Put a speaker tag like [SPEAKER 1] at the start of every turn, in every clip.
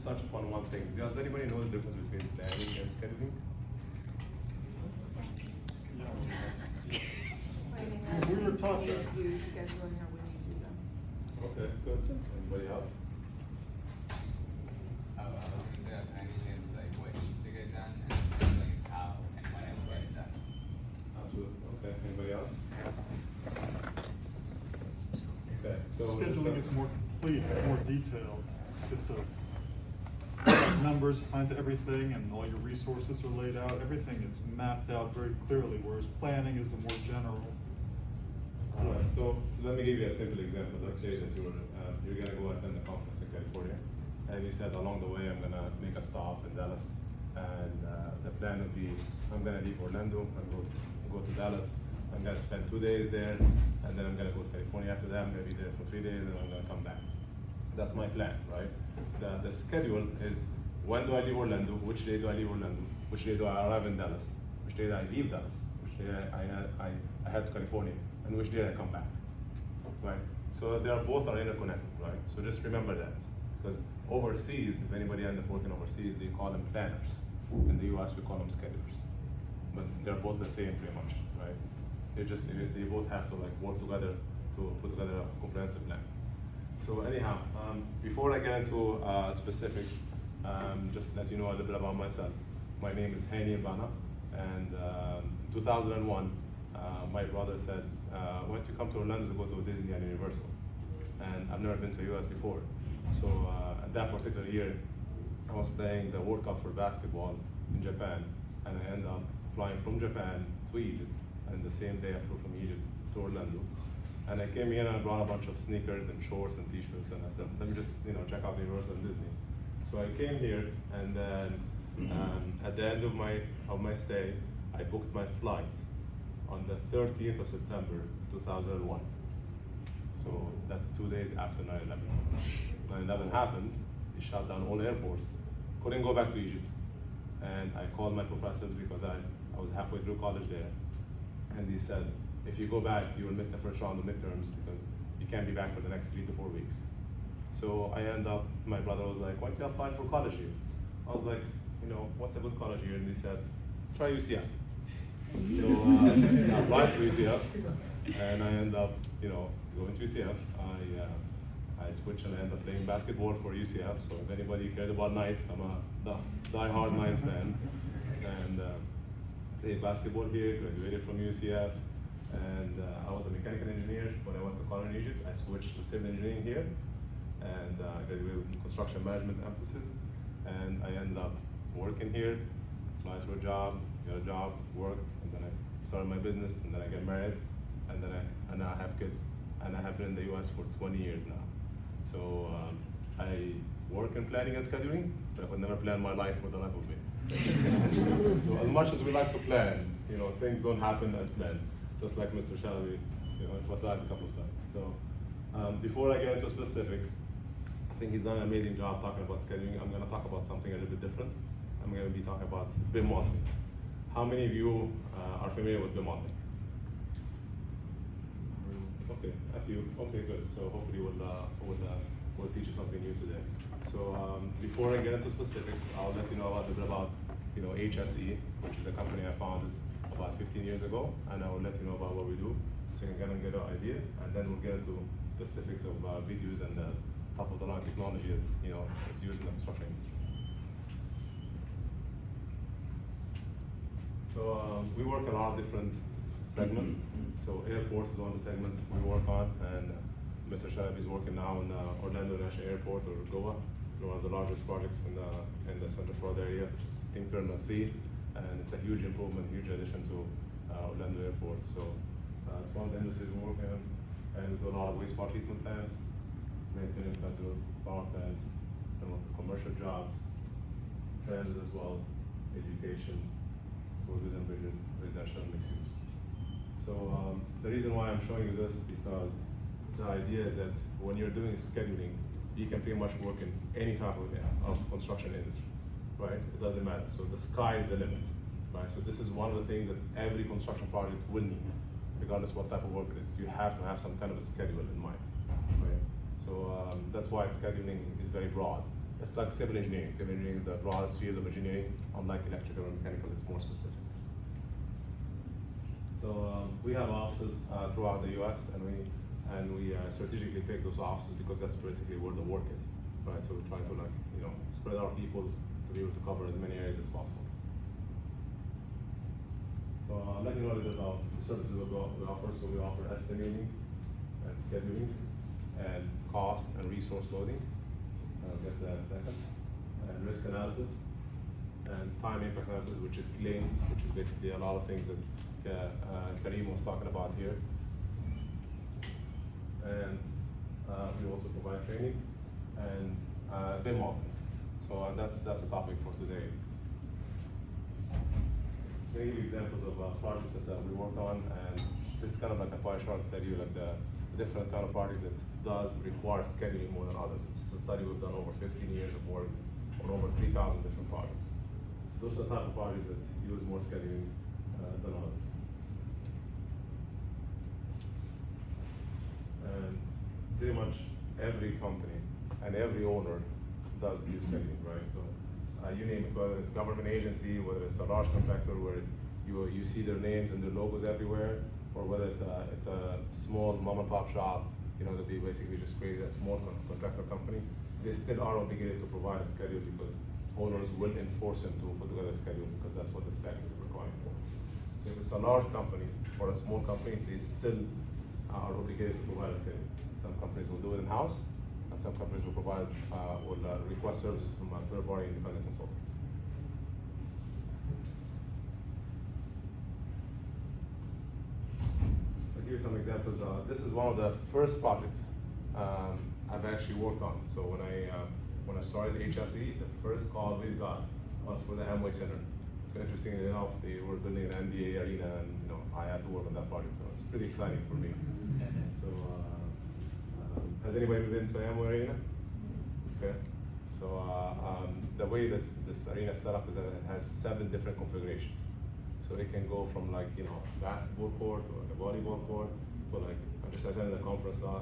[SPEAKER 1] touch upon one thing. Does anybody know the difference between planning and scheduling?
[SPEAKER 2] We were taught
[SPEAKER 3] When you
[SPEAKER 2] that.
[SPEAKER 3] do scheduling or when you do them.
[SPEAKER 1] Okay, good. Anybody else?
[SPEAKER 4] I was gonna say that planning is like what needs to get done, and scheduling is how and when it will get done.
[SPEAKER 1] Absolutely. Okay. Anybody else? Okay. So
[SPEAKER 2] Scheduling is more complete, it's more detailed. It's a numbers assigned to everything and all your resources are laid out. Everything is mapped out very clearly, whereas planning is a more general.
[SPEAKER 1] All right. So let me give you a simple example. Let's say that you're gonna go attend a conference in California, and you said along the way I'm gonna make a stop in Dallas, and the plan would be I'm gonna leave Orlando and go to Dallas. I'm gonna spend 2 days there, and then I'm gonna go to California after that. I'm gonna be there for 3 days, and I'm gonna come back. That's my plan, right? The schedule is when do I leave Orlando? Which day do I leave Orlando? Which day do I arrive in Dallas? Which day do I leave Dallas? Which day I head to California? And which day I come back, right? So they are both are interconnected, right? So just remember that, because overseas, if anybody ends up working overseas, they call them planners. In the US, we call them schedulers. But they're both the same pretty much, right? They both have to like work together to put together a comprehensive plan. So anyhow, before I get into specifics, just to let you know a little bit about myself. My name is Hani Bana, and in 2001, my brother said, why don't you come to Orlando to go to Disney and Universal? And I've never been to the US before. So at that particular year, I was playing the World Cup for basketball in Japan, and I ended up flying from Japan to Egypt, and the same day I flew from Egypt to Orlando. And I came here and I brought a bunch of sneakers and shorts and t-shirts, and I said, let me just check out Universal and Disney. So I came here, and then at the end of my stay, I booked my flight on the 13th of September 2001. So that's 2 days after 9/11. 9/11 happened, it shut down all airports, couldn't go back to Egypt. And I called my professors because I was halfway through college there. And he said, if you go back, you will miss the first round of midterms because you can't be back for the next 3 to 4 weeks. So I end up, my brother was like, why don't you apply for college here? I was like, what's a good college here? And he said, try UCF. So I applied for UCF, and I end up, going to UCF. I switched and I ended up playing basketball for UCF. So if anybody cares about Knights, I'm a die-hard Knights fan. And played basketball here, graduated from UCF, and I was a mechanical engineer. When I went to college in Egypt, I switched to civil engineering here, and I graduated with construction management emphasis. And I ended up working here, applied for a job, got a job, worked, and then I started my business, and then I got married, and then I now have kids, and I have been in the US for 20 years now. So I work in planning and scheduling, but I could never plan my life for the life of me. So as much as we like to plan, things don't happen as planned, just like Mr. Shalabi emphasized a couple of times. So before I get into specifics, I think he's done an amazing job talking about scheduling. I'm going to talk about something a little bit different. I'm going to be talking about BIM modeling. How many of you are familiar with BIM modeling? Okay, a few. Okay, good. So hopefully we'll teach you something new today. So before I get into specifics, I'll let you know a little bit about HSE, which is a company I founded about 15 years ago, and I will let you know about what we do, so you can kind of get an idea, and then we'll get into specifics of videos and the top-of-the-line technology that is used in the construction industry. So we work in a lot of different segments. So airports is one of the segments we work on, and Mr. Shalabi is working now in Orlando National Airport, or GOA, one of the largest projects in the Central Florida area, which is Think Terminal C, and it's a huge improvement, huge addition to Orlando Airport. So it's one of the industries we work in, and we do a lot of wastewater treatment plants, maintenance, federal power plants, commercial jobs, transit as well, education, roads and bridges, residential mixed use. So the reason why I'm showing you this is because the idea is that when you're doing scheduling, you can pretty much work in any type of construction industry, right? It doesn't matter. So the sky is the limit, right? So this is one of the things that every construction project will need, regardless what type of work it is. You have to have some kind of a schedule in mind, right? So that's why scheduling is very broad. it's like civil engineering. Civil engineering is the broadest field of engineering, unlike electrical or mechanical, it's more specific. So we have offices throughout the U.S. and we strategically pick those offices because that's basically where the work is, right? So we're trying to spread our people to be able to cover as many areas as possible. So let me know a little bit about the services we offer. So we offer estimating and scheduling and cost and resource loading. I'll get to that in a second. And risk analysis and time impact analysis, which is claims, which is basically a lot of things that Karim was talking about here. And we also provide training and BIM modeling. So that's a topic for today. I'm going to give you examples of projects that we worked on, and this is kind of like a pie chart to tell you like the different kind of projects that does require scheduling more than others. It's a study we've done over 15 years of work on over 3,000 different projects. So those are the type of projects that use more scheduling than others. And pretty much every company and every owner does use scheduling, right? So you name it, whether it's government agency, whether it's a large contractor where you see their names and their logos everywhere, or whether it's a small mom and pop shop, that they basically just created a small contractor company, they still are obligated to provide a schedule because owners will enforce them to put together a schedule because that's what the specs require for. So if it's a large company or a small company, they still are obligated to provide a schedule. Some companies will do it in-house, and some companies will provide will request services from a third-party independent consultant. So I'll give you some examples. This is one of the first projects I've actually worked on. So when I started HSE, the first call we got was for the Amway Center. So interestingly enough, they were building an NBA arena, and I had to work on that project. So it's pretty exciting for me. So. Has anybody been to Amway Arena? Okay. So the way this arena is set up is that it has 7 different configurations. So it can go from basketball court or a volleyball court to I just attended a conference or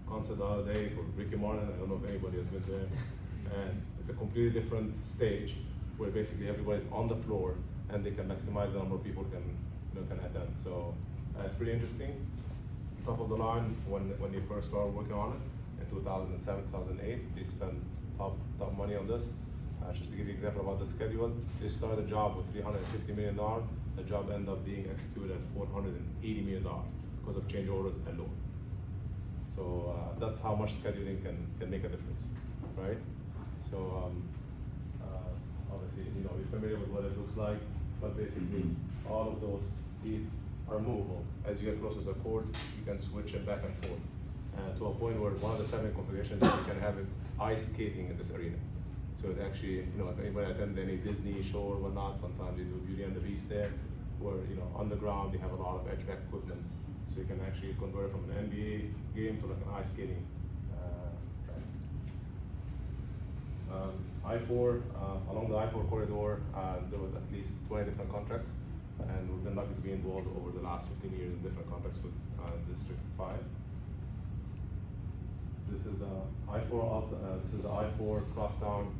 [SPEAKER 1] concert the other day for Ricky Martin. I don't know if anybody has been there. And it's a completely different stage where basically everybody's on the floor and they can maximize the number of people can attend. So it's pretty interesting. Top of the line when they first started working on it in 2007, 2008, they spent top money on this. Just to give you an example about the schedule, they started the job with $350 million. The job ended up being executed at $480 million because of change orders alone. So that's how much scheduling can make a difference, right? So obviously, you're familiar with what it looks like, but basically all of those seats are movable. As you get closer to the court, you can switch it back and forth to a point where one of the 7 configurations is you can have ice skating in this arena. So it actually, if anybody attended any Disney show or whatnot, sometimes they do Beauty and the Beast there, where underground they have a lot of HVAC equipment, so you can actually convert it from an NBA game to like an ice skating. I-4, along the I-4 corridor, there was at least 20 different contracts. And we've been lucky to be involved over the last 15 years in different contracts with District 5. This is the I-4 this is the I-4 crosstown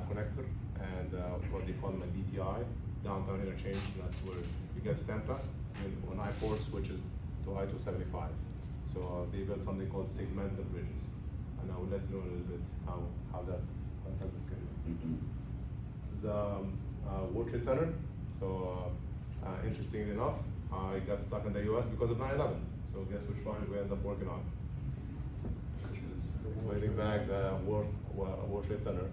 [SPEAKER 1] connector, and what they call them a DTI, downtown interchange. That's where you get to Tampa. And when I-4 switches to I-275. So they built something called Segmental Bridges, and I will let you know a little bit how that is going to be. This is World Trade Center. So. Interestingly enough, I got stuck in the US because of 9/11. So guess which project we ended up working on? This is waiting back the World Trade Center.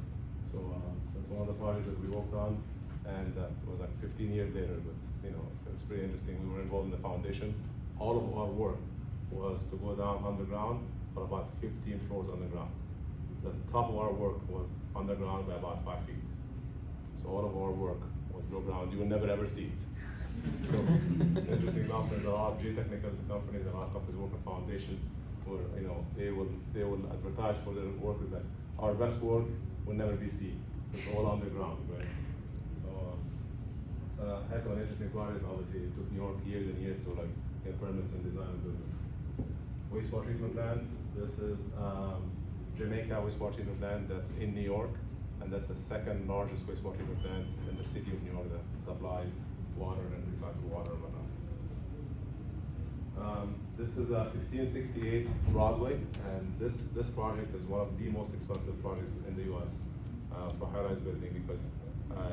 [SPEAKER 1] So that's one of the projects that we worked on, and it was like 15 years later, but it was pretty interesting. We were involved in the foundation. All of our work was to go down underground, but about 15 floors underground. The top of our work was underground by about 5 feet. So all of our work was below ground. You will never ever see it. So interesting enough, there's a lot of geotechnical companies, a lot of companies work on foundations where they will advertise for their workers that our best work will never be seen. It's all underground, right? So it's a heck of an interesting project. Obviously, it took New York years and years to get permits and design and build it. Wastewater treatment plant. This is Jamaica wastewater treatment plant that's in New York, and that's the second largest wastewater treatment plant in the city of New York that supplies water and recycled water and whatnot. This is 1568 Broadway, and this project is one of the most expensive projects in the U.S. For high-rise building, because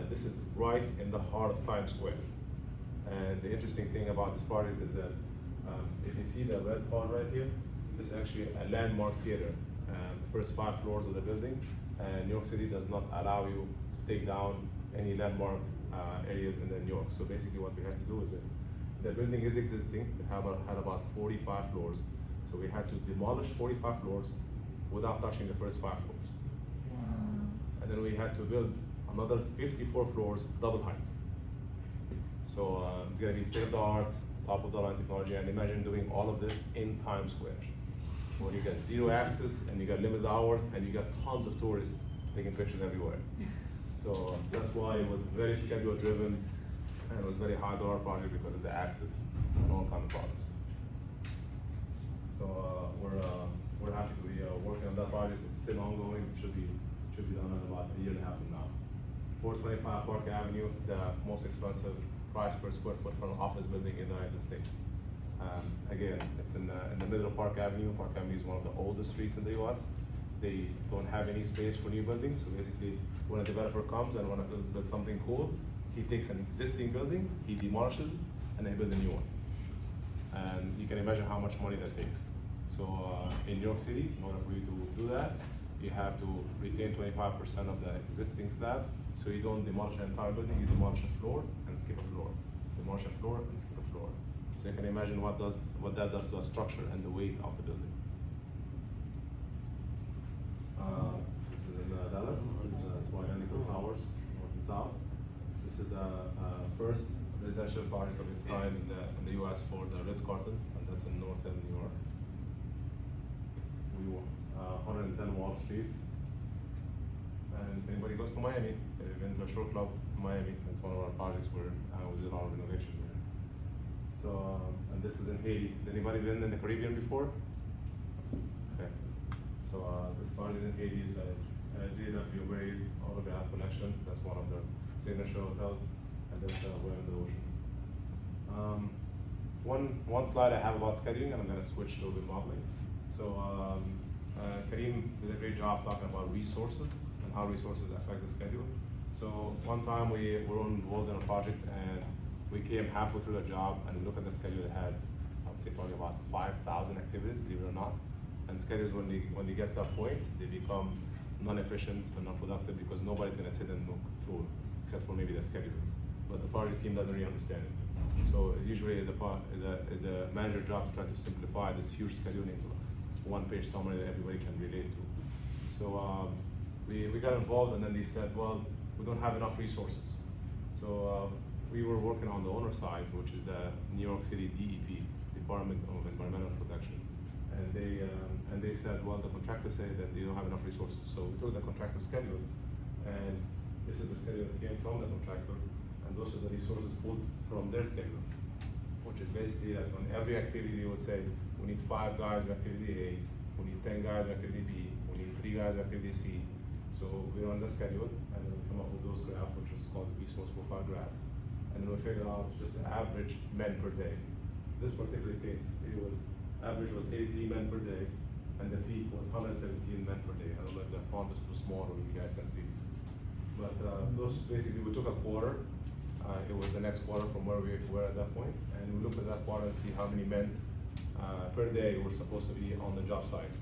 [SPEAKER 1] this is right in the heart of Times Square. And the interesting thing about this project is that if you see the red part right here, this is actually a landmark theater. The first 5 floors of the building, and New York City does not allow you to take down any landmark areas in New York. So basically what we had to do is that the building is existing. It had about 45 floors. So we had to demolish 45 floors without touching the first 5 floors. And then we had to build another 54 floors, double height. So it's gonna be state-of-the-art, top-of-the-line technology, and imagine doing all of this in Times Square, where you get zero access, and you got limited hours, and you got tons of tourists taking pictures everywhere. So that's why it was very schedule-driven, and it was very high-dollar project because of the access and all kind of problems. So we're happy to be working on that project. It's still ongoing. It should be done in about a year and a half from now. 425 Park Avenue, the most expensive price per square foot for an office building in the United States. Again, it's in the middle of Park Avenue. Park Avenue is one of the oldest streets in the U.S. They don't have any space for new buildings, so basically when a developer comes and wants to build something cool, he takes an existing building, he demolishes it, and they build a new one. And you can imagine how much money that takes. So in New York City, in order for you to do that, you have to retain 25% of the existing slab. So you don't demolish an entire building, you demolish a floor and skip a floor. Demolish a floor and skip a floor. So you can imagine what that does to the structure and the weight of the building. This is in Dallas. This is two identical towers, north and south. This is the first residential project of its kind in the U.S. for the Ritz-Carlton, and that's in North End, New York. 110 Wall Street. And if anybody goes to Miami, they've been to a shore club in Miami. It's one of our projects where we did a lot of renovation there. So, and this is in Haiti. Has anybody been in the Caribbean before? Okay. So this project in Haiti is a GWA Holographic collection. That's one of the signature hotels, and that's way in the ocean. One slide I have about scheduling, and I'm going to switch to the modeling. So Karim did a great job talking about resources and how resources affect the schedule. So one time we were involved in a project, and we came halfway through the job, and we looked at the schedule that had, I would say, probably about 5,000 activities, believe it or not. And schedules, when they get to that point, they become non-efficient and non-productive because nobody's going to sit and look through, except for maybe the schedule. But the project team doesn't really understand it. So it usually is a manager job to try to simplify this huge schedule into one-page summary that everybody can relate to. So we got involved, and then they said, well, we don't have enough resources. So we were working on the owner side, which is the New York City DEP, Department of Environmental Protection. And they said, well, the contractor said that they don't have enough resources. So we took the contractor schedule, and this is the schedule that came from the contractor, and those are the resources pulled from their schedule, which is basically that on every activity they would say, we need 5 guys in activity A, we need 10 guys in activity B, we need 3 guys in activity C. So we run the schedule, and then we come up with those graphs, which is called the resource profile graph. And then we figure out just the average men per day. This particular case, average was 83 men per day, and the peak was 117 men per day. I don't know if the font is too small or you guys can see. But those basically, we took a quarter. It was the next quarter from where we were at that point, and we looked at that quarter and see how many men per day were supposed to be on the job site,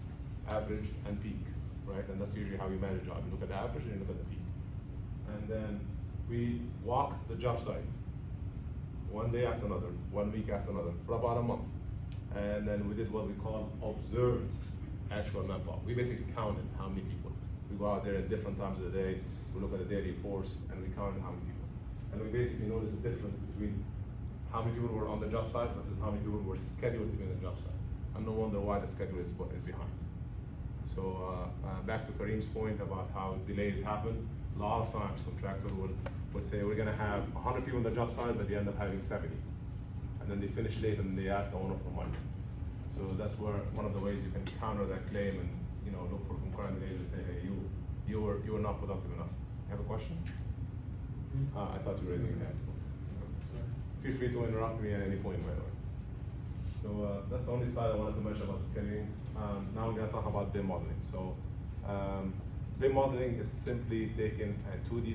[SPEAKER 1] average and peak, right? And that's usually how we manage a job. You look at the average and you look at the peak. And then we walked the job site one day after another, 1 week after another, for about a month. And then we did what we call observed actual manpower. We basically counted how many people. We go out there at different times of the day, we look at the daily reports, and we counted how many people. And we basically noticed the difference between how many people were on the job site versus how many people were scheduled to be on the job site. And no wonder why the schedule is behind. So back to Karim's point about how delays happen, a lot of times contractors would say, we're gonna have 100 people on the job site, but they end up having 70. And then they finish late and they ask the owner for money. So that's where one of the ways you can counter that claim and look for concurrent delays and say, hey, you were not productive enough. You have a question? I thought you were raising your hand. Feel free to interrupt me at any point, by the way. So that's the only slide I wanted to mention about the scheduling. Now we're going to talk about BIM modeling. So BIM modeling is simply taking a 2D